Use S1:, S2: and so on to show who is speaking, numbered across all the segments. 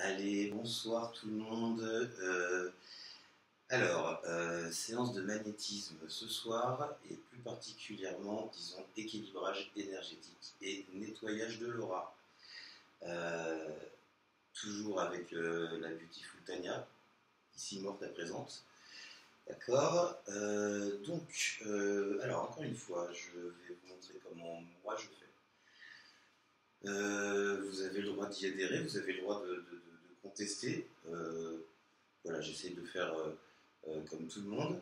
S1: Allez, bonsoir tout le monde. Séance de magnétisme ce soir et plus particulièrement, disons, équilibrage énergétique et nettoyage de l'aura. Euh, Toujours avec la Beautiful Tania, ici morte à présente. D'accord. Alors encore une fois, je vais vous montrer comment moi je fais. Vous avez le droit d'y adhérer, vous avez le droit de contester. Voilà, j'essaie de faire comme tout le monde,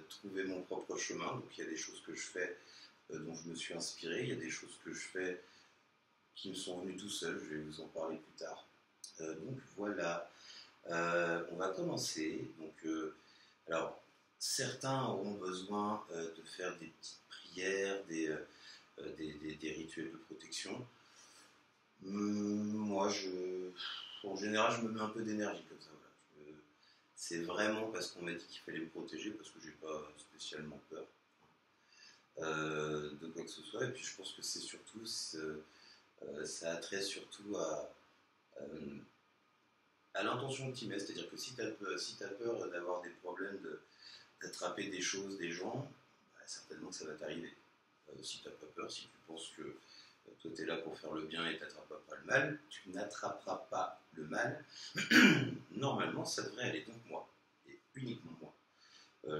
S1: trouver mon propre chemin. Donc il y a des choses que je fais dont je me suis inspiré, il y a des choses que je fais qui me sont venues tout seul, je vais vous en parler plus tard. Donc voilà, on va commencer. Alors, certains auront besoin de faire des petites prières, des rituels de protection. Moi, en général, je me mets un peu d'énergie comme ça. Voilà. C'est vraiment parce qu'on m'a dit qu'il fallait me protéger, parce que j'ai pas spécialement peur de quoi que ce soit. Et puis, je pense que c'est surtout, ça a trait surtout euh, à l'intention que tu mets. C'est-à-dire que si tu as peur d'avoir des problèmes, d'attraper des choses, des gens, bah, certainement que ça va t'arriver. Si tu n'as pas peur, si tu penses que toi tu es là pour faire le bien et tu n'attraperas pas le mal, tu n'attraperas pas le mal. Normalement, ça devrait aller. Donc moi, et uniquement moi,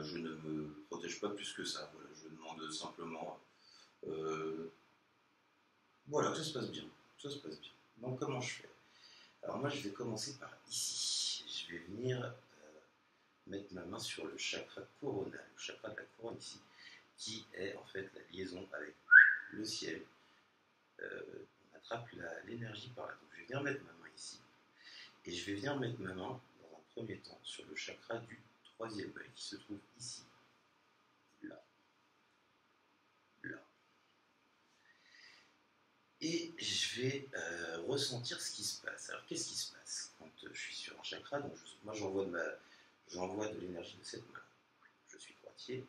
S1: je ne me protège pas plus que ça. Voilà, je demande simplement voilà, que ça se passe bien. Ça se passe bien. Donc comment je fais? Alors moi, je vais commencer par ici. Je vais venir mettre ma main sur le chakra coronal, le chakra de la couronne ici, qui est en fait la liaison avec le ciel. On attrape l'énergie par là. Donc je vais venir mettre ma main ici. Et je vais venir mettre ma main, dans un premier temps, sur le chakra du troisième œil, qui se trouve ici, là, là. Et je vais ressentir ce qui se passe. Alors qu'est-ce qui se passe quand je suis sur un chakra? Donc moi j'envoie de l'énergie de cette main. Je suis droitier.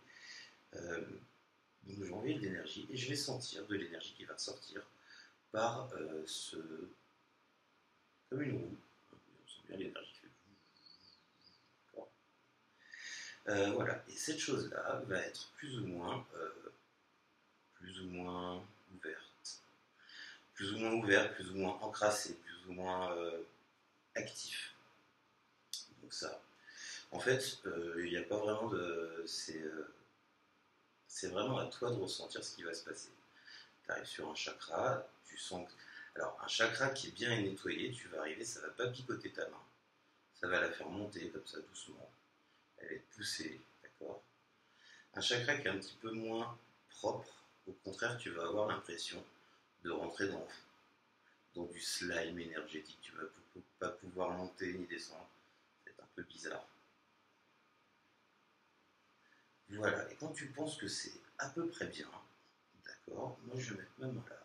S1: Donc je vais envoyer de l'énergie et je vais sentir de l'énergie qui va ressortir par comme une roue. On sent bien l'énergie qui fait. Voilà. Et cette chose-là va être plus ou moins ouverte. Plus ou moins ouverte, plus ou moins encrassée, plus ou moins actif. Donc ça. En fait, il n'y a pas vraiment de. C'est vraiment à toi de ressentir ce qui va se passer. Tu arrives sur un chakra, tu sens que. Alors, un chakra qui est bien nettoyé, tu vas arriver, ça ne va pas picoter ta main. Ça va la faire monter comme ça doucement. Elle va être poussée, d'accord? Un chakra qui est un petit peu moins propre, au contraire, tu vas avoir l'impression de rentrer dans du slime énergétique. Tu ne vas pas pouvoir monter ni descendre. C'est un peu bizarre. Voilà, et quand tu penses que c'est à peu près bien, d'accord, moi je vais mettre ma main là,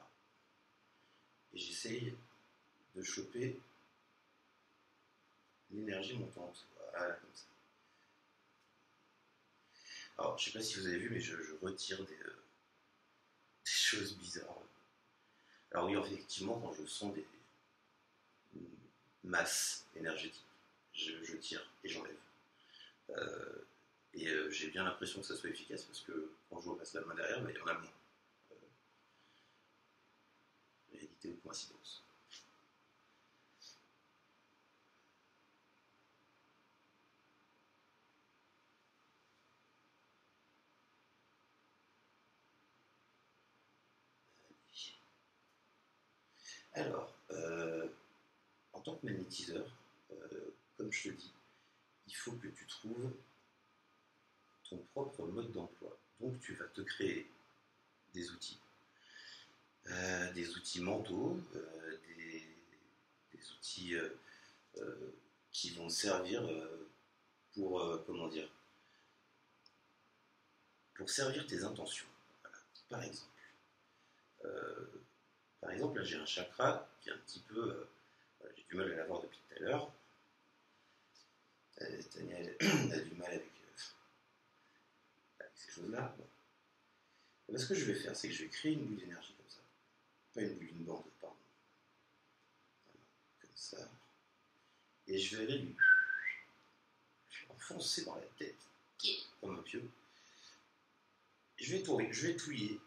S1: et j'essaye de choper l'énergie montante, voilà, comme ça. Alors, je ne sais pas si vous avez vu, mais je retire des choses bizarres. Alors oui, effectivement, quand je sens des masses énergétiques, je tire et j'enlève. J'ai bien l'impression que ça soit efficace parce que quand je repasse la main derrière, bah, il y en a moins. Réalité ou coïncidence. Alors, en tant que magnétiseur, comme je te dis, il faut que tu trouves ton propre mode d'emploi. Donc tu vas te créer des outils mentaux, des outils qui vont servir pour, pour servir tes intentions. Voilà. Euh, Par exemple, là j'ai un chakra qui est un petit peu, j'ai du mal à l'avoir depuis tout à l'heure. Tania a du mal avec ces choses-là. Bon. Ce que je vais faire, c'est que je vais créer une boule d'énergie comme ça. Pas une boule, une bande, pardon. Voilà, comme ça, et je vais aller lui enfoncer dans la tête, comme un pieu. Je vais touiller,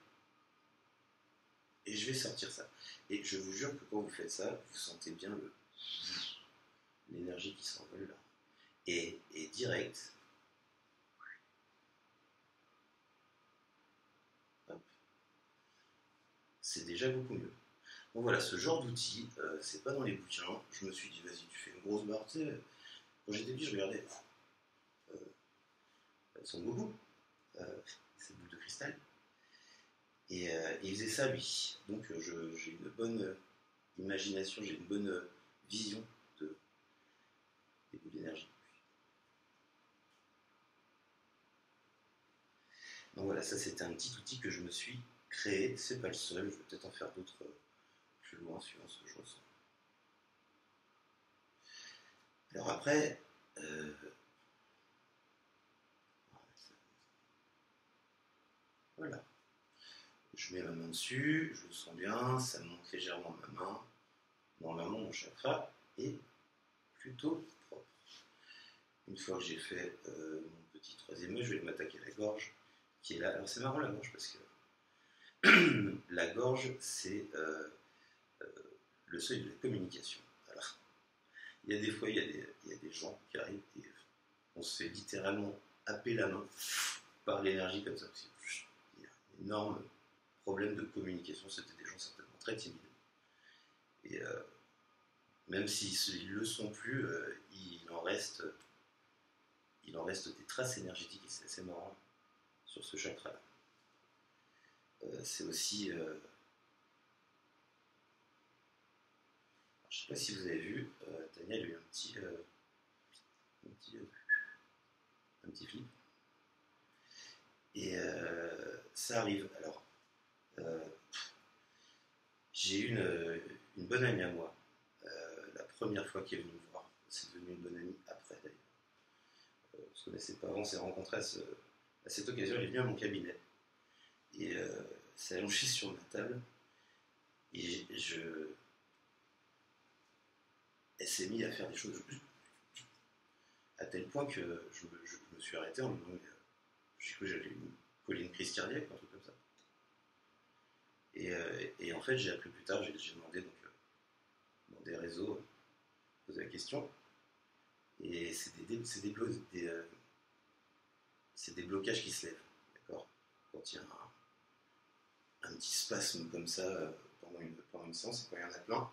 S1: et je vais sortir ça. Et je vous jure que quand vous faites ça, vous sentez bien l'énergie qui s'envole là. Et direct, hop, c'est déjà beaucoup mieux. Donc voilà, ce genre d'outil, c'est pas dans les bouquins. Je me suis dit, vas-y, tu fais une grosse barre. Tu sais, quand j'étais petit, je regardais son boubou, cette boule de cristal. Et il faisait ça lui. Donc j'ai une bonne imagination, j'ai une bonne vision des boules d'énergie. Donc voilà, ça c'était un petit outil que je me suis créé. C'est pas le seul, je vais peut-être en faire d'autres plus loin suivant ce que je ressens. Alors après, voilà. Je mets ma main dessus, je le sens bien, ça monte légèrement ma main. Normalement, mon chakra est plutôt propre. Une fois que j'ai fait mon petit troisième œil, je vais m'attaquer à la gorge, qui est là. Alors c'est marrant la gorge parce que la gorge, c'est le seuil de la communication. Alors, il y a des fois, il y a des gens qui arrivent et on se fait littéralement happer la main par l'énergie comme ça. Il y a un énorme problème de communication. C'était des gens certainement très timides. Et même s'ils ne le sont plus, il en reste des traces énergétiques et c'est assez marrant sur ce chakra-là. C'est aussi... je ne sais pas si vous avez vu, Tania a eu un petit flip. Et ça arrive. Alors, j'ai eu une bonne amie à moi, la première fois qu'elle est venue me voir. C'est devenu une bonne amie après d'ailleurs. On se connaissait pas avant, on s'est rencontrés à cette occasion, elle est venue à mon cabinet. Et s'est allongée sur ma table. Et elle s'est mise à faire des choses à tel point que je me suis arrêté en lui disant j'ai cru que j'allais me coller une crise cardiaque, un truc comme ça. Et en fait, j'ai appris plus tard, j'ai demandé donc, dans des réseaux, poser la question. Et c'est des blocages qui se lèvent, d'accord. Quand il y a un petit spasme comme ça pendant une séance, et quand il y en a plein,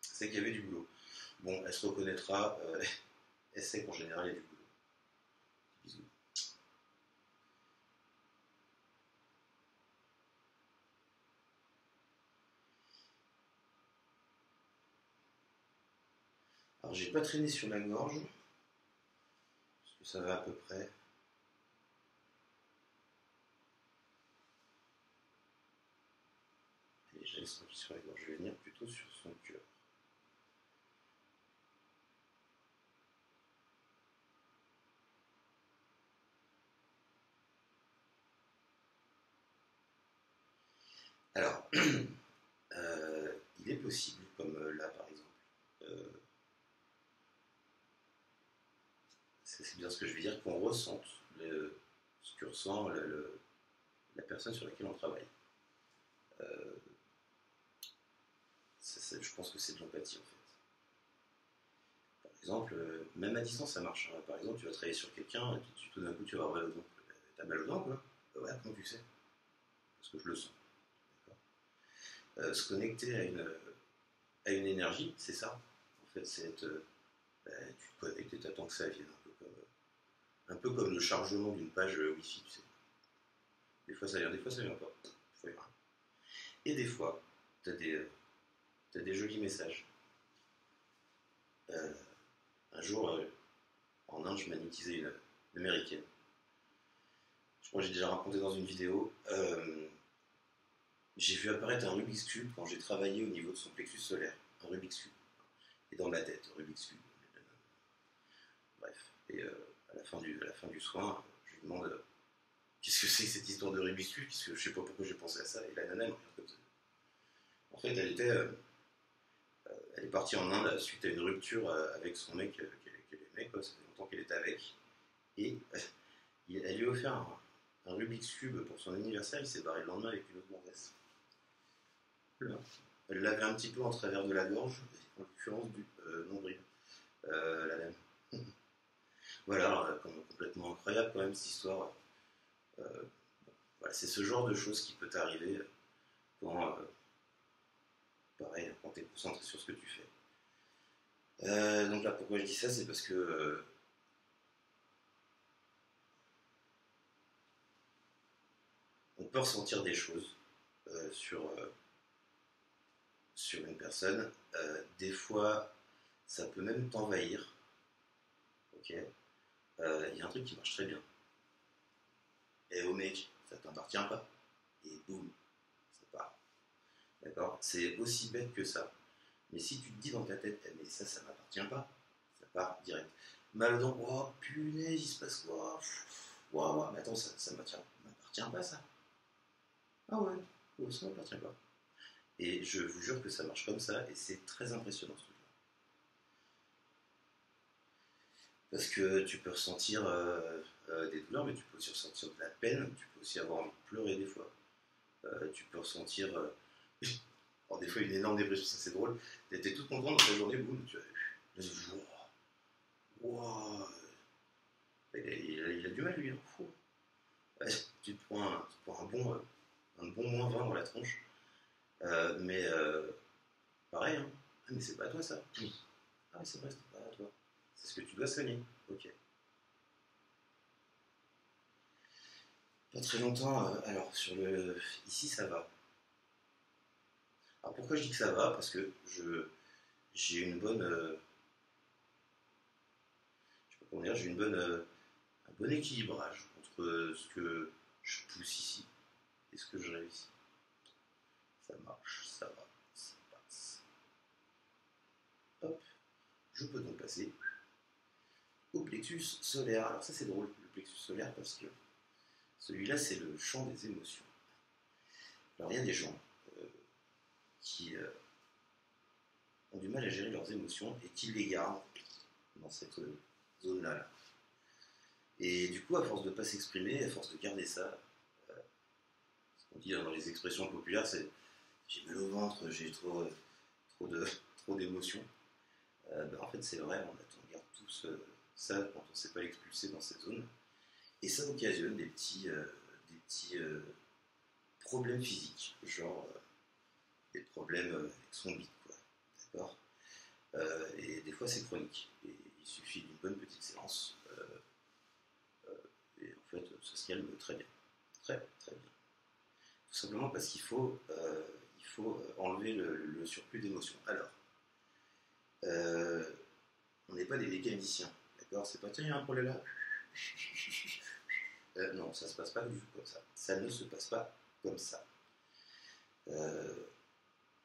S1: c'est qu'il y avait du boulot. Bon, elle se reconnaîtra, elle sait qu'en général, il y a du boulot. Bisous. Alors, j'ai pas traîné sur la gorge, parce que ça va à peu près. Et je laisse tranquille sur la gorge, je vais venir plutôt sur son cœur. Alors, il est possible, comme là par exemple, c'est bien ce que je veux dire, qu'on ressente ce que ressent la personne sur laquelle on travaille. Je pense que c'est de l'empathie en fait. Par exemple, même à distance ça marche. Par exemple, tu vas travailler sur quelqu'un et puis tout d'un coup tu vas avoir mal aux dents. T'as mal aux dents quoi? Ouais, comment tu sais? Parce que je le sens. Se connecter à une énergie, c'est ça. En fait, c'est être. Tu te connectes et t'attends que ça vienne. Un peu comme le chargement d'une page Wi-Fi, tu sais. Des fois ça vient, des fois ça vient pas. Et des fois, t'as des jolis messages. Un jour, en Inde, je magnétisais une américaine. Je crois que j'ai déjà raconté dans une vidéo. J'ai vu apparaître un Rubik's Cube quand j'ai travaillé au niveau de son plexus solaire. Un Rubik's Cube. Et dans ma tête, Rubik's Cube. Bref. Et à la fin du soin, je lui demande qu'est-ce que c'est que cette histoire de Rubik's Cube, parce que je sais pas pourquoi j'ai pensé à ça. Et la nana me regarde comme ça. En fait, elle était partie en Inde suite à une rupture avec son mec qu'elle aimait, quoi. Ça fait longtemps qu'elle était avec. Et elle lui a offert un Rubik's Cube pour son anniversaire. Il s'est barré le lendemain avec une autre gonzesse. Voilà. Elle l'avait un petit peu en travers de la gorge, en l'occurrence du nombril, la laine. Voilà, complètement incroyable quand même cette histoire. Voilà, c'est ce genre de choses qui peut t'arriver quand, pareil, quand tu es concentré sur ce que tu fais. Donc là, pourquoi je dis ça, c'est parce que on peut ressentir des choses sur une personne. Des fois, ça peut même t'envahir. Ok. Il y a un truc qui marche très bien. Et au mec, ça t'appartient pas. Et boum, ça part. D'accord. C'est aussi bête que ça. Mais si tu te dis dans ta tête, eh, mais ça m'appartient pas, ça part direct. Mal donc, oh punaise, il se passe quoi? Mais attends, ça m'appartient pas ça. Ah ouais, oh, ça m'appartient pas. Et je vous jure que ça marche comme ça, et c'est très impressionnant ce truc-là. Parce que tu peux ressentir des douleurs, mais tu peux aussi ressentir de la peine, tu peux aussi avoir envie de pleurer des fois. Tu peux ressentir, alors des fois une énorme dépression, ça c'est drôle. Tu étais toute contente dans ta journée, boum, tu as wow, il a du mal lui, hein. Fou. Ouais, tu te prends un bon moins 20 dans la tronche. Mais pareil, hein. Ah, mais c'est pas à toi ça. Ah, mais c'est vrai, c'est pas à toi. C'est ce que tu dois soigner. Ok. Pas très longtemps. Alors, ici, ça va. Alors, pourquoi je dis que ça va? Parce que j'ai une bonne. Je sais pas comment dire, j'ai un bon équilibrage entre ce que je pousse ici et ce que je réussis. Ça marche, ça va, ça passe. Hop. Je peux donc passer au plexus solaire. Alors ça c'est drôle, le plexus solaire, parce que celui-là c'est le champ des émotions. Alors il y a des gens qui ont du mal à gérer leurs émotions et qui les gardent dans cette zone-là. Là. Et du coup, à force de ne pas s'exprimer, à force de garder ça, ce qu'on dit dans les expressions populaires, c'est j'ai mal au ventre, j'ai trop d'émotions. En fait c'est vrai, on garde tous ça quand on ne sait pas l'expulser dans cette zone. Et ça occasionne des petits problèmes physiques, genre des problèmes avec son bide, quoi. D'accord. Et des fois c'est chronique. Et il suffit d'une bonne petite séance. Et en fait, ça se calme très bien. Très, très bien. Tout simplement parce qu'il faut enlever le surplus d'émotions. Alors, on n'est pas des mécaniciens. D'accord. C'est pas, tiens, il y a un problème là. Non, ça ne se passe pas du tout comme ça. Ça ne se passe pas comme ça.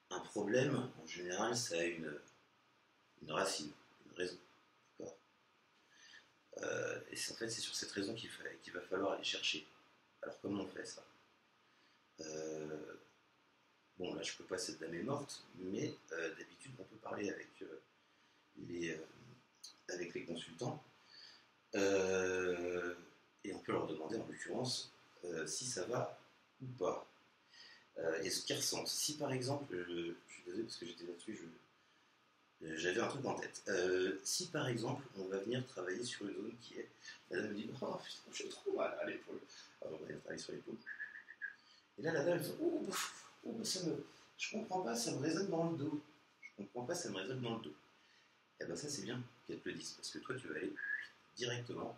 S1: Un problème, en général, ça a une racine, une raison. D'accord. Et en fait, c'est sur cette raison qu'il va falloir aller chercher. Alors, comment on fait ça? Bon, là, je peux pas, cette dame est morte, mais d'habitude, on peut parler avec les consultants. Et on peut leur demander, en l'occurrence, si ça va ou pas. Et ce qu'ils ressentent. Si par exemple, je suis désolé parce que j'étais là-dessus, j'avais un truc en tête. Si par exemple, on va venir travailler sur une zone qui est. La dame me dit, oh putain, j'ai trop mal à l'épaule. Alors on va venir travailler sur l'épaule. Et là, la dame, elle fait, je comprends pas, ça me résonne dans le dos. Je comprends pas, ça me résonne dans le dos. Et ben ça, c'est bien qu'elle te le dise, parce que toi, tu vas aller directement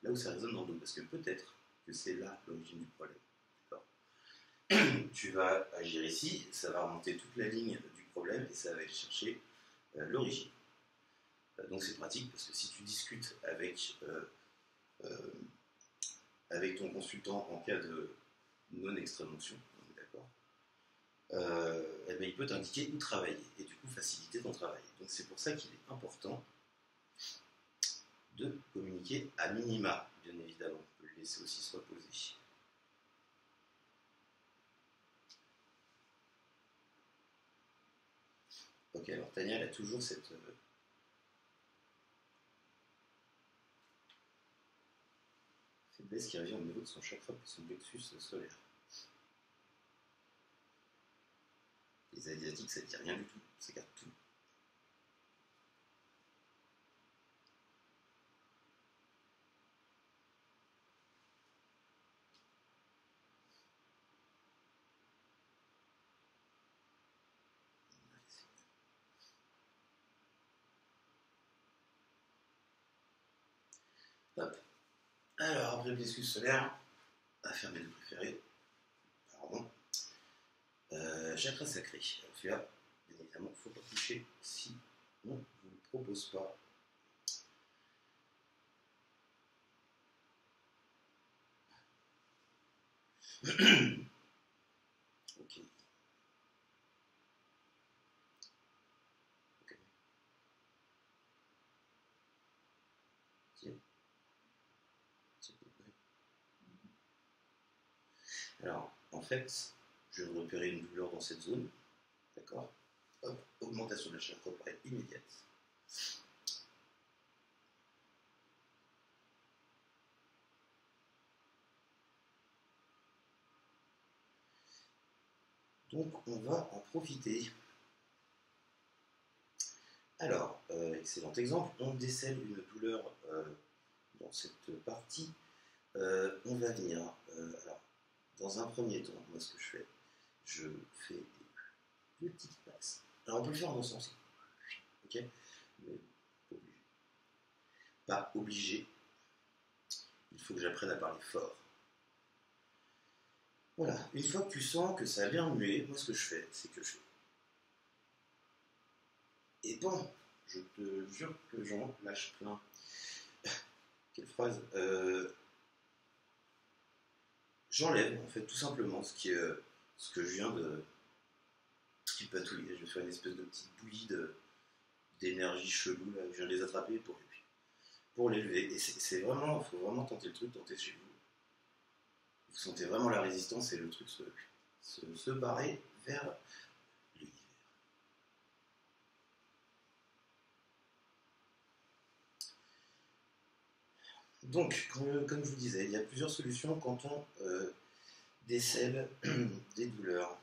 S1: là où ça résonne dans le dos. Parce que peut-être que c'est là l'origine du problème. Tu vas agir ici, ça va remonter toute la ligne du problème et ça va aller chercher l'origine. Donc c'est pratique parce que si tu discutes avec ton consultant en cas de non-extrême-onction, d'accord, eh bien, il peut t'indiquer où travailler et du coup faciliter ton travail. Donc c'est pour ça qu'il est important de communiquer à minima, bien évidemment. On peut le laisser aussi se reposer. Ok, alors Tania, elle a toujours cette faiblesse qui revient au niveau de son chakra, son plexus solaire. Les Asiatiques, ça ne dit rien du tout, ça garde tout. Hop. Alors, après le plexus solaire, on va faire mes deux préférés. Pardon. Chakra sacré. Alors celui-là, bien évidemment, il ne faut pas toucher si on ne vous le propose pas. Ok. Ok. Tiens. Tiens. Alors, en fait, je vais repérer une douleur dans cette zone. D'accord. Hop, augmentation de la chaleur corporelle immédiate. Donc, on va en profiter. Alors, excellent exemple, on décèle une douleur dans cette partie. On va venir, alors, dans un premier temps, moi ce que je fais des petites passes. Alors, on peut le faire en dansant aussi, ok? Mais pas obligé. Pas obligé. Il faut que j'apprenne à parler fort. Voilà, une fois que tu sens que ça a bien mué, moi ce que je fais, c'est que je fais. Et bon, je te jure que j'en lâche plein. Quelle phrase j'enlève en fait tout simplement ce que je viens de tripatouiller. Je vais faire une espèce de petite bouillie d'énergie chelou là. Je viens de les attraper pour l'élever. Et c'est vraiment, il faut vraiment tenter le truc, tenter chez vous. Vous sentez vraiment la résistance et le truc se barrer vers l'univers. Donc, comme je vous disais, il y a plusieurs solutions quand on décèle des douleurs.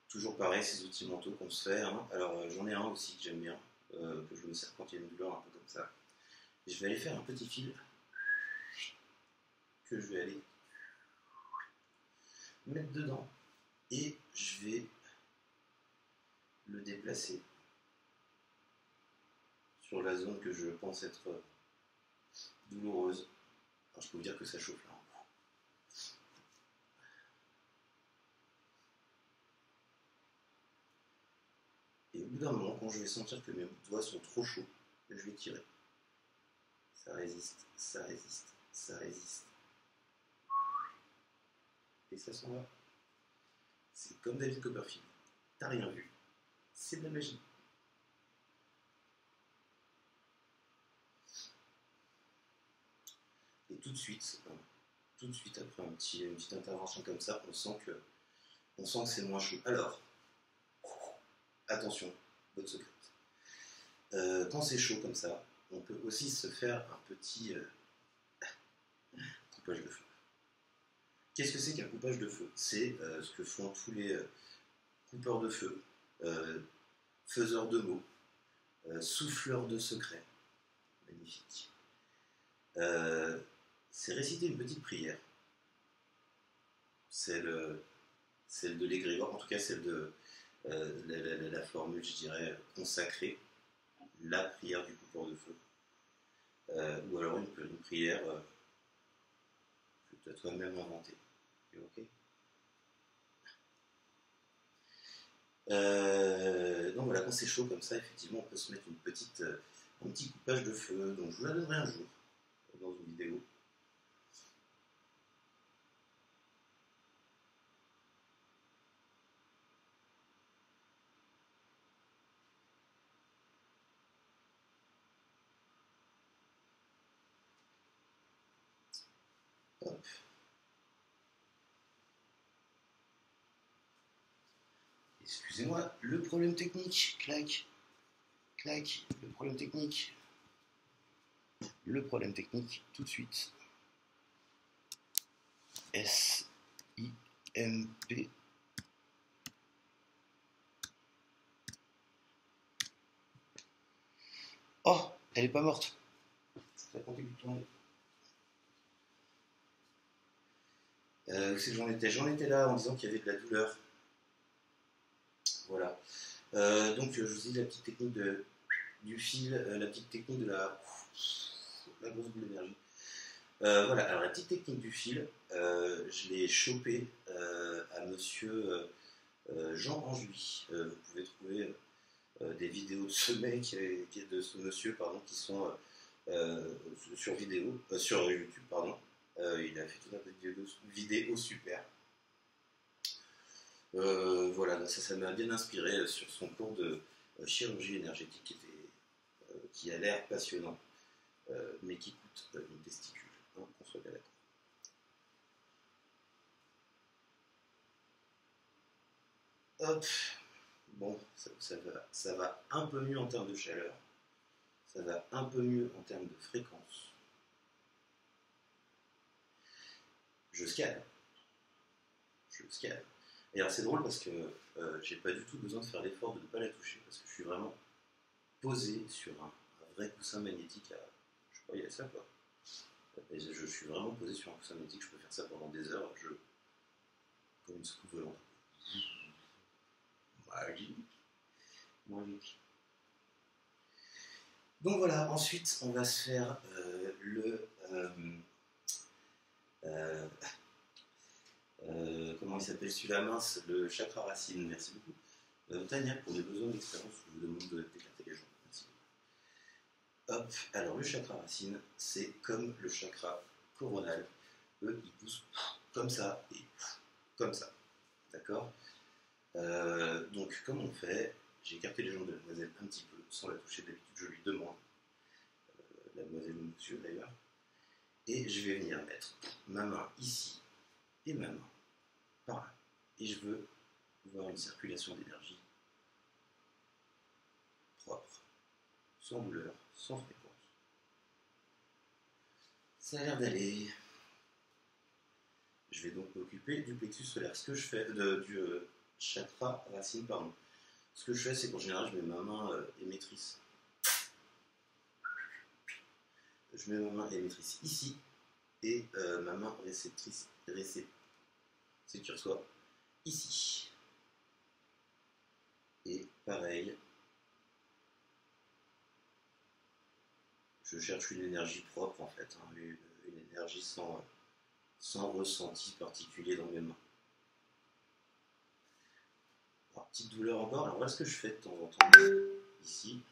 S1: Toujours pareil, ces outils mentaux qu'on se fait. Hein. Alors, j'en ai un aussi que j'aime bien, que je me sers quand il y a une douleur un peu comme ça. Et je vais aller faire un petit fil que je vais aller mettre dedans et je vais le déplacer sur la zone que je pense être douloureuse. Alors, je peux vous dire que ça chauffe là. Et au bout d'un moment, quand je vais sentir que mes doigts sont trop chauds, je vais tirer. Ça résiste, ça résiste, ça résiste. Et ça s'en va. C'est comme David Copperfield. T'as rien vu. C'est de la magie. Et tout de suite après une petite intervention comme ça, on sent que c'est moins chaud. Alors, attention, bonne secrète. Quand c'est chaud comme ça, on peut aussi se faire un petit coupage de feu. Qu'est-ce que c'est qu'un coupage de feu? C'est ce que font tous les coupeurs de feu, faiseurs de mots, souffleurs de secrets. Magnifique. C'est réciter une petite prière. Celle de l'égrégore, en tout cas celle de la formule, je dirais, consacrée, la prière du coupeur de feu. Ou alors une prière que tu as toi-même inventée. Ok. Donc voilà, quand c'est chaud comme ça, effectivement, on peut se mettre un petit coupage de feu. Donc je vous la donnerai un jour dans une vidéo. Hop. Excusez-moi, le problème technique, clac, clac, le problème technique. Le problème technique, tout de suite. S-I-M-P. Oh, elle est pas morte. Ça continue de tourner. Où c'est que j'en étais? J'en étais là en disant qu'il y avait de la douleur. Voilà. Donc je vous dis la petite technique du fil, la petite technique de la grosse boule d'énergie. Voilà, alors la petite technique du fil, je l'ai chopée à monsieur Jean Anjouy. Vous pouvez trouver des vidéos de ce mec, de ce monsieur, pardon, qui sont sur YouTube, pardon. Il a fait tout un tas de vidéos super. Voilà, ça m'a bien inspiré sur son cours de chirurgie énergétique qui a l'air passionnant, mais qui coûte une testicule, hein, qu'on soit bien d'accord. Hop, bon, ça va un peu mieux en termes de chaleur, ça va un peu mieux en termes de fréquence. Je scale. Et alors c'est drôle parce que j'ai pas du tout besoin de faire l'effort de ne pas la toucher, parce que je suis vraiment posé sur un vrai coussin magnétique je crois qu'il y a ça quoi. Et je suis vraiment posé sur un coussin magnétique, je peux faire ça pendant des heures, comme une soucoupe volante. Magique. Donc voilà, ensuite on va se faire comment il s'appelle celui-là, mince, le chakra racine, merci beaucoup. Tania, pour des besoins d'expérience, je vous demande d'écarter les gens, merci beaucoup. Hop, alors le chakra racine, c'est comme le chakra coronal, eux ils poussent comme ça et comme ça, d'accord. Donc comme on fait, j'ai écarté les jambes de la demoiselle un petit peu, sans la toucher. D'habitude je lui demande, la demoiselle ou monsieur d'ailleurs, et je vais venir mettre ma main ici et ma main par là, et je veux voir une circulation d'énergie propre, sans douleur, sans fréquence. Ça a l'air d'aller. Je vais donc m'occuper du plexus solaire. Ce que je fais, du chakra racine, pardon. Ce que je fais, c'est qu'en général, je mets ma main émettrice. Je mets ma main émettrice ici et ma main réceptrice, c'est qui reçoit ici. Et pareil, je cherche une énergie propre en fait, hein, une énergie sans ressenti particulier dans mes mains. Alors, petite douleur encore, alors voilà ce que je fais de temps en temps ici.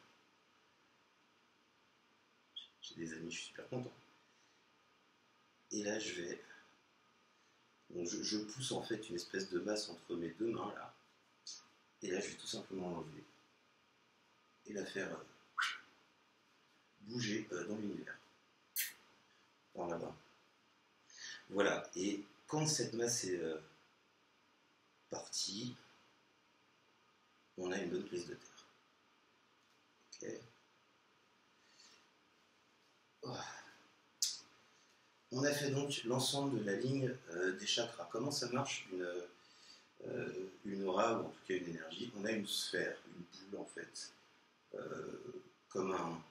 S1: J'ai des amis, je suis super content. Et là je vais. Donc je pousse en fait une espèce de masse entre mes deux mains là. Et là je vais tout simplement l'enlever. Et la faire bouger dans l'univers. Par là-bas. Voilà, et quand cette masse est partie, on a une bonne prise de terre. Ok. Oh. On a fait donc l'ensemble de la ligne des chakras. Comment ça marche une aura, ou en tout cas une énergie? On a une sphère, une boule en fait, comme un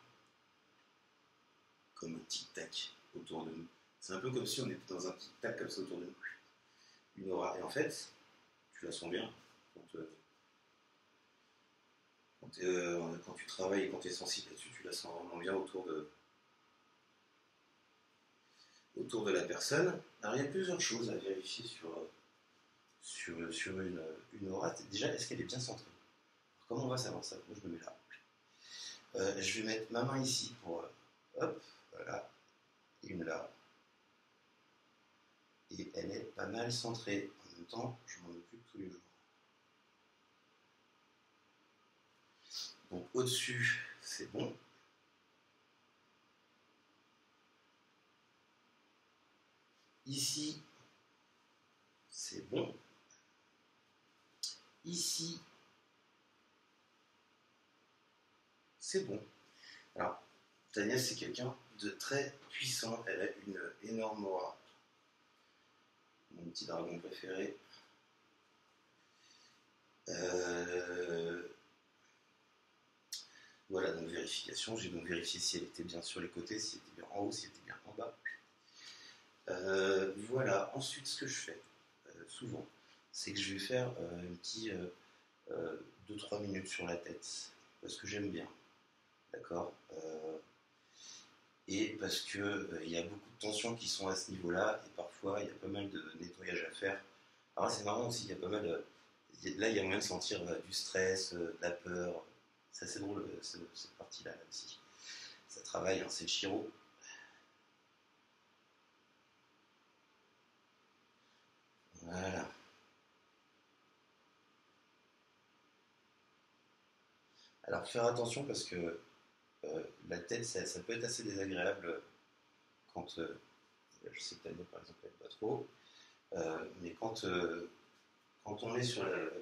S1: tic-tac autour de nous. C'est un peu comme si on était dans un tic-tac comme ça autour de nous. Une aura. Et en fait, tu la sens bien quand tu travailles et quand tu es sensible là-dessus, tu la sens vraiment bien autour de la personne. Alors il y a plusieurs choses à vérifier sur une aura. Déjà, est-ce qu'elle est bien centrée? Alors, comment on va savoir ça? Moi je me mets là. Je vais mettre ma main ici pour hop, voilà, une là. Et elle est pas mal centrée. En même temps, je m'en occupe tous les jours. Donc au-dessus, c'est bon. Ici, c'est bon. ici, c'est bon. Alors, Tania, c'est quelqu'un de très puissant. Elle a une énorme aura. Mon petit dragon préféré. Voilà, donc vérification. J'ai donc vérifié si elle était bien sur les côtés, si elle était bien en haut, si elle était bien en bas. Voilà, ensuite ce que je fais souvent, c'est que je vais faire un petit 2-3 minutes sur la tête, parce que j'aime bien, d'accord, et parce que il y a beaucoup de tensions qui sont à ce niveau-là, et parfois il y a pas mal de nettoyage à faire. Alors là, c'est marrant aussi, il y a pas mal là il y a moyen de sentir du stress, de la peur, c'est assez drôle cette partie-là là aussi. Ça travaille, hein, c'est le chiro. Voilà. Alors faire attention parce que la tête, ça peut être assez désagréable quand, je sais que Tania par exemple n'aime pas trop, mais quand on est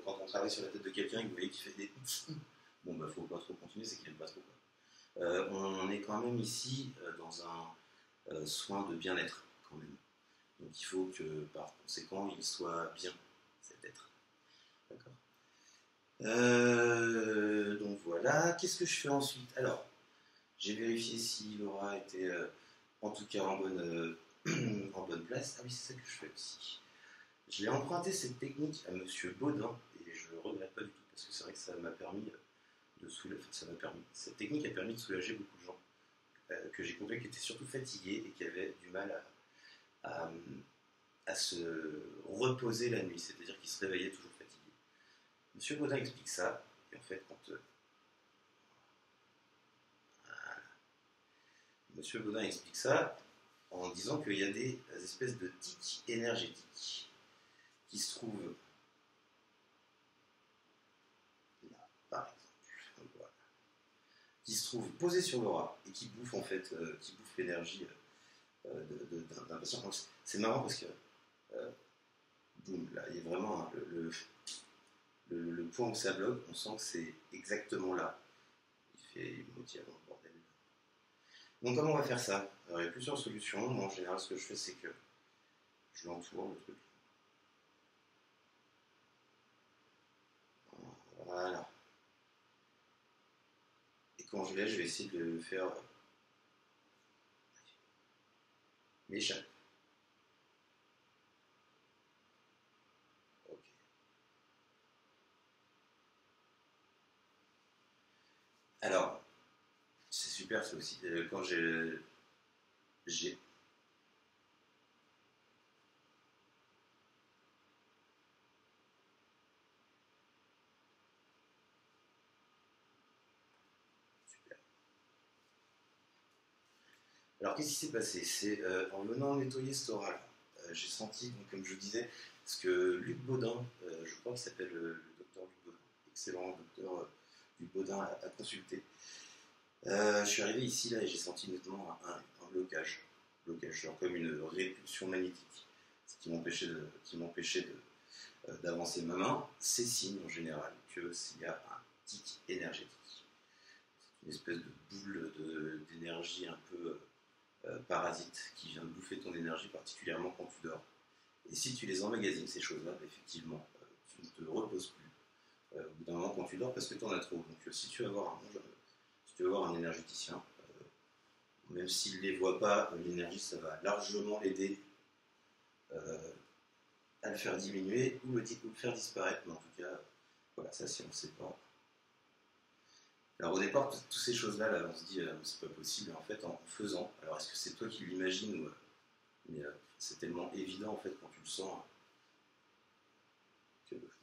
S1: quand on travaille sur la tête de quelqu'un et que vous voyez qu'il fait des bon bah faut pas trop continuer, c'est qu'il aime pas trop quoi. On est quand même ici dans un soin de bien-être quand même. Donc il faut que par conséquent il soit bien cet être. D'accord. Donc voilà. Qu'est-ce que je fais ensuite? Alors, j'ai vérifié si Laura était en tout cas en bonne place. Ah oui, c'est ça que je fais aussi. Je l'ai emprunté cette technique à Monsieur Baudin et je ne le regrette pas du tout parce que c'est vrai que ça m'a permis de soulager. Enfin, ça m'a permis. Cette technique a permis de soulager beaucoup de gens que j'ai compris qui étaient surtout fatigués et qui avaient du mal à, à se reposer la nuit, c'est-à-dire qu'ils se réveillaient toujours fatigués. Monsieur Baudin explique ça et en fait quand Monsieur Baudin explique ça en disant qu'il y a des espèces de tics énergétiques qui se trouvent là, par exemple, voilà, qui se trouvent posés sur l'aura et qui bouffent en fait, qui bouffent l'énergie d'un patient. C'est marrant parce que, boum, là, il y a vraiment le point où ça bloque, on sent que c'est exactement là. Il fait moitié avant le bordel. Donc comment on va faire ça? Alors, il y a plusieurs solutions. Moi en général ce que je fais c'est que je l'entoure le truc. Voilà. Et quand je l'ai, je vais essayer de le faire m'échapper. Ok. Alors, c'est super ça aussi. Quand j'ai super. Alors qu'est-ce qui s'est passé? C'est en venant nettoyer cet oral, j'ai senti, donc, comme je vous disais, parce que Luc Baudin, je crois qu'il s'appelle le docteur Luc Baudin, excellent docteur Luc Baudin à consulter. Je suis arrivé ici là et j'ai senti nettement un blocage, genre comme une répulsion magnétique, ce qui m'empêchait d'avancer ma main. C'est signe en général que s'il y a un tic énergétique, c'est une espèce de boule d'énergie un peu parasite qui vient de bouffer ton énergie, particulièrement quand tu dors. Et si tu les emmagasines, ces choses-là, bah, effectivement, tu ne te reposes plus au bout d'un moment quand tu dors parce que tu en as trop. Donc si tu veux avoir si tu veux avoir un énergéticien, même s'il ne les voit pas, l'énergie, ça va largement l'aider à le faire diminuer ou le faire disparaître. Mais en tout cas, voilà, ça, si on ne sait pas. Alors au départ, toutes ces choses-là, là, on se dit, c'est pas possible. En fait, en faisant, alors est-ce que c'est toi qui l'imagines ou mais c'est tellement évident en fait quand tu le sens que bref.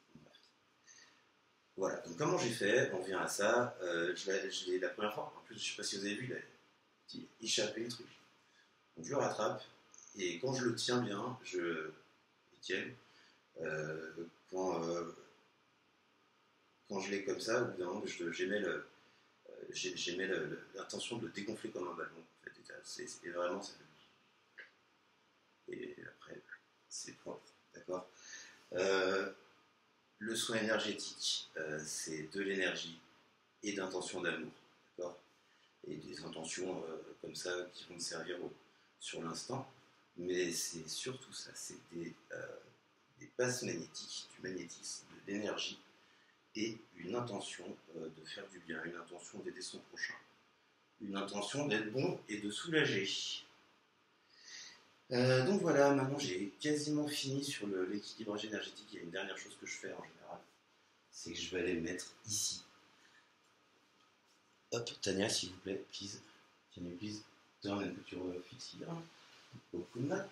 S1: Voilà. Donc comment j'ai fait? On vient à ça. La première fois. En plus, je sais pas si vous avez vu, il a échappé le truc. Donc je le rattrape et quand je le tiens bien, je le tiens. Euh, quand, euh, quand je l'ai comme ça, au bout d'un moment, j'aimais l'intention de le dégonfler comme un ballon. En fait, et vraiment, ça fait. Et après, c'est propre, d'accord. le soin énergétique, c'est de l'énergie et d'intention d'amour, d'accord? Et des intentions comme ça qui vont te servir sur l'instant. Mais c'est surtout ça, c'est des bases magnétiques, du magnétisme, de l'énergie et une intention de faire du bien, une intention d'aider son prochain, une intention d'être bon et de soulager. Donc voilà, maintenant j'ai quasiment fini sur l'équilibrage énergétique. Il y a une dernière chose que je fais en général, c'est que je vais aller me mettre ici. Hop, Tania, s'il vous plaît, please. Can you please turn and put your feet here? Open up.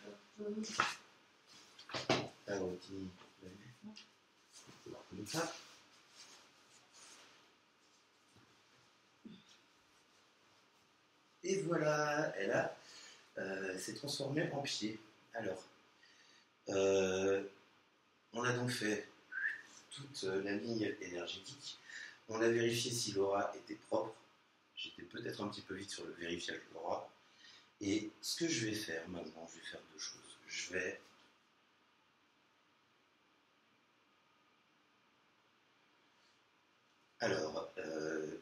S1: Ah, ok. Comme ça. Et voilà, elle s'est transformée en pied. Alors, on a donc fait toute la ligne énergétique. On a vérifié si l'aura était propre. J'étais peut-être un petit peu vite sur le vérifiage de l'aura. Et ce que je vais faire maintenant, je vais faire deux choses. Je vais alors,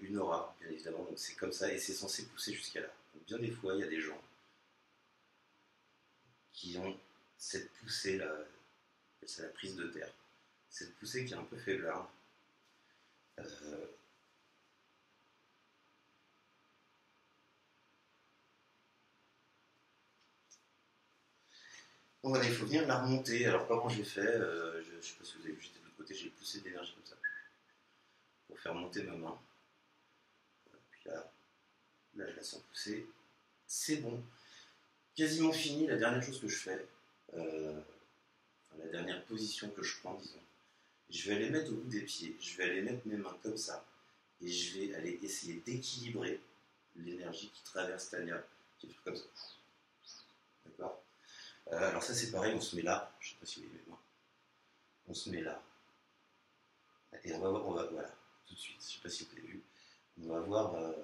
S1: une aura, bien évidemment, donc c'est comme ça, et c'est censé pousser jusqu'à là. Donc bien des fois, il y a des gens qui ont cette poussée-là, c'est la prise de terre, cette poussée qui est un peu faiblarde. Donc voilà, il faut venir la remonter. Alors comment j'ai fait je ne sais pas si vous avez vu, j'étais de l'autre côté, j'ai poussé d'énergie comme ça, pour faire monter ma main. Voilà, puis là, je la sens pousser. C'est bon. Quasiment fini, la dernière chose que je fais, la dernière position que je prends, disons, je vais aller mettre au bout des pieds, je vais aller mettre mes mains comme ça, et je vais aller essayer d'équilibrer l'énergie qui traverse Tania, qui est comme ça. D'accord. Alors ça c'est pareil, on se met là, je ne sais pas si vous voyez mes mains, on se met là, et on va voir, voilà, tout de suite, je ne sais pas si vous avez vu, on va voir...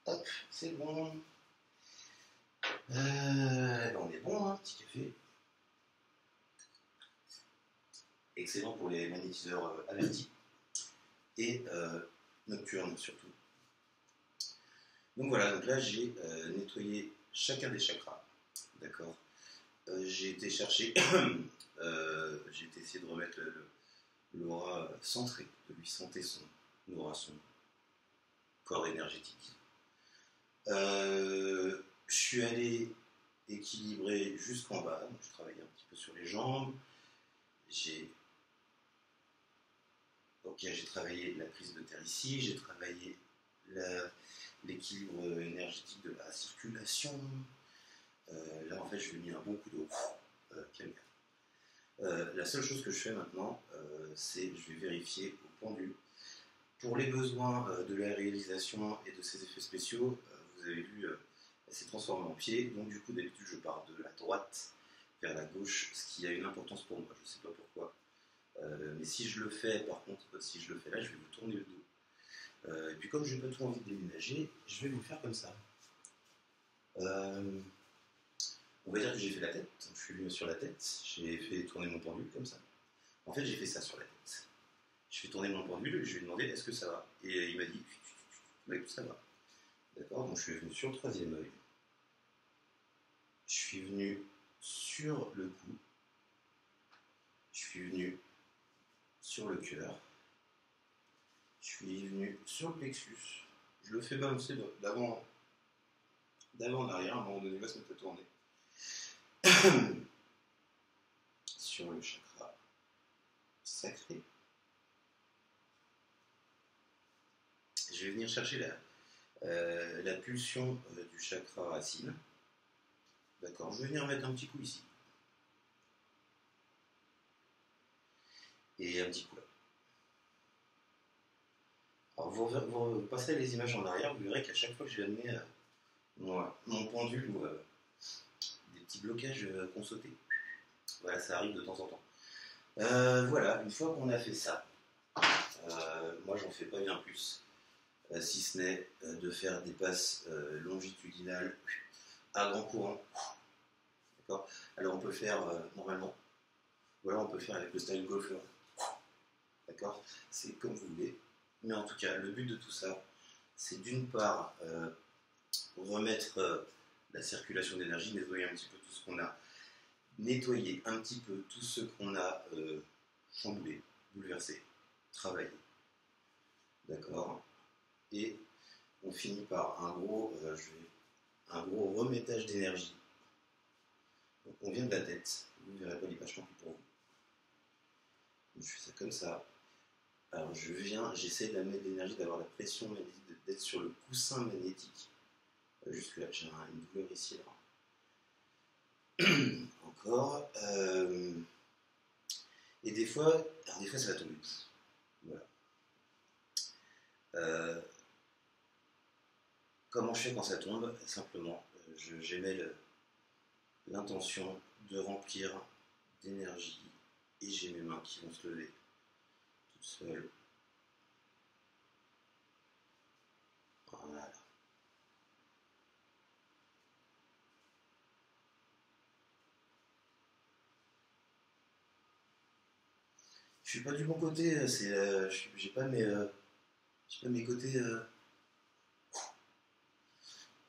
S1: hop, c'est bon. On est bon, hein, petit café. Excellent pour les magnétiseurs avertis et nocturnes surtout. Donc voilà, donc là j'ai nettoyé chacun des chakras, d'accord. J'ai été chercher, j'ai été essayer de remettre l'aura centrée, de lui centrer son aura, son corps énergétique. Je suis allé équilibrer jusqu'en bas, donc je travaillais un petit peu sur les jambes. J'ai travaillé la prise de terre ici, j'ai travaillé l'équilibre énergétique de la circulation. Là en fait je lui ai mis un bon coup d'eau. La seule chose que je fais maintenant, c'est je vais vérifier au pendule. Pour les besoins de la réalisation et de ces effets spéciaux, vous avez vu, elle s'est transformée en pied, donc du coup d'habitude je pars de la droite vers la gauche, ce qui a une importance pour moi, je ne sais pas pourquoi. Mais si je le fais, par contre, si je le fais là, je vais vous tourner le dos. Et puis comme je n'ai pas trop envie de déménager, je vais vous faire comme ça. On va dire que j'ai fait la tête, je suis venu sur la tête, j'ai fait tourner mon pendule comme ça. En fait, j'ai fait ça sur la tête. Je fais tourner mon pendule et je lui ai demandé est-ce que ça va. Et il m'a dit oui, ça va. D'accord, donc je suis venu sur le troisième œil. Je suis venu sur le cou. Je suis venu sur le cœur. Je suis venu sur le plexus. Je le fais balancer d'avant en arrière, à un moment donné, il va se mettre à tourner. Sur le chakra sacré. Je vais venir chercher la pulsion du chakra racine. D'accord, je vais venir mettre un petit coup ici. Et un petit coup là. Alors vous passerez les images en arrière, vous verrez qu'à chaque fois que je vais amener mon pendule ou des petits blocages qu'on sautait. Voilà, ça arrive de temps en temps. Voilà, une fois qu'on a fait ça, moi j'en fais pas bien plus. si ce n'est de faire des passes longitudinales à grand courant. D'accord. Alors on peut faire normalement, ou alors on peut faire avec le style golfeur. D'accord. C'est comme vous voulez. Mais en tout cas, le but de tout ça, c'est d'une part remettre la circulation d'énergie, nettoyer un petit peu tout ce qu'on a, nettoyer un petit peu tout ce qu'on a chamboulé, bouleversé, travaillé. D'accord. Et on finit par un gros remettage d'énergie. Donc on vient de la tête, vous ne verrez pas l'image tant pis pour vous. Donc je fais ça comme ça. Alors j'essaie d'amener de l'énergie, d'avoir la pression magnétique, d'être sur le coussin magnétique. Jusque là, j'ai une douleur ici. Alors. Encore. Et des fois ça va tomber. Voilà. Comment je fais quand ça tombe? Simplement, j'émets l'intention de remplir d'énergie et j'ai mes mains qui vont se lever toutes seules. Voilà. Je suis pas du bon côté, j'ai pas mes côtés.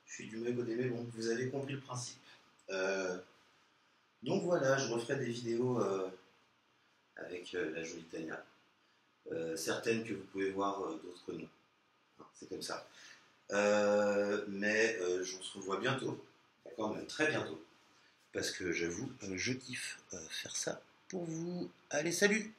S1: Je suis du mauvais côté, mais bon, vous avez compris le principe. Donc voilà, je referai des vidéos avec la jolie Tania. Certaines que vous pouvez voir, d'autres non. C'est comme ça. Mais on se revoit bientôt. D'accord, même très bientôt. Parce que j'avoue, je kiffe faire ça pour vous. Allez, salut!